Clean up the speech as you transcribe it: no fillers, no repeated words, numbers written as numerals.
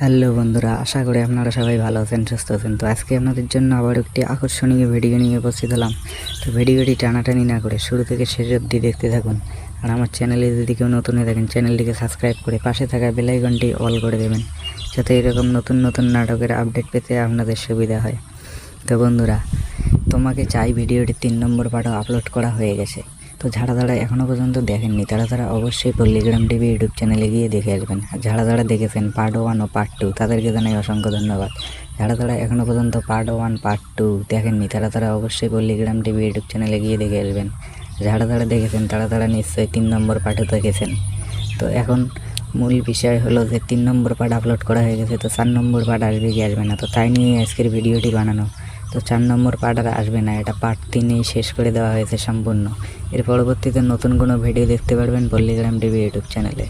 Hello বন্ধুরা, আশা করি আপনারা সবাই ভালো আছেন, সুস্থ আছেন। তো আজকে আপনাদের জন্য আবার একটি আকর্ষণীয় ভিডিও নিয়ে উপস্থিত হলাম। তো ভিডিওটি টানাটানি না করে শুরু থেকে শেষ অবধি দেখতে থাকুন। আর আমার চ্যানেলে যদি কেউ নতুন হয়ে থাকেন, চ্যানেলটিকে সাবস্ক্রাইব করে পাশে থাকা বেল আইকনটি অল করে দেবেন, যাতে এরকম নতুন নতুন নাটকের আপডেট পেতে আপনাদের সুবিধা হয়। তো বন্ধুরা, তোমাকে চাই ভিডিওটি 3 নম্বর পার্টও আপলোড করা হয়ে গেছে। তো যারা এখনও পর্যন্ত দেখেননি তারা অবশ্যই পল্লীগ্রাম টিভি ইউটিউব চ্যানেলে গিয়ে দেখে আসবেন। আর যারা দেখেছেন পার্ট 1 ও পার্ট 2 তাদেরকে জানাই অসংখ্য ধন্যবাদ। যারা এখনও পর্যন্ত পার্ট 1 পার্ট 2 দেখেননি তারা অবশ্যই পল্লীগ্রাম টিভি ইউটিউব চ্যানেলে গিয়ে দেখে আসবেন। যারা দেখেছেন তারা নিশ্চয়ই 3 নম্বর পার্টও দেখেছেন। তো এখন মূল বিষয় হলো যে 3 নম্বর পার্ট আপলোড করা হয়ে গেছে, তো 4 নম্বর পার্ট আসবে কি আসবে না, তো তাই নিয়ে আজকের ভিডিওটি বানানো। তো 4 নম্বর পার্ট আর আসবে না, এটা পার্ট 3এই শেষ করে দেওয়া হয়েছে সম্পূর্ণ। এর পরবর্তীতে নতুন কোনো ভিডিও দেখতে পারবেন পল্লীগ্রাম টিভি ইউটিউব চ্যানেলে।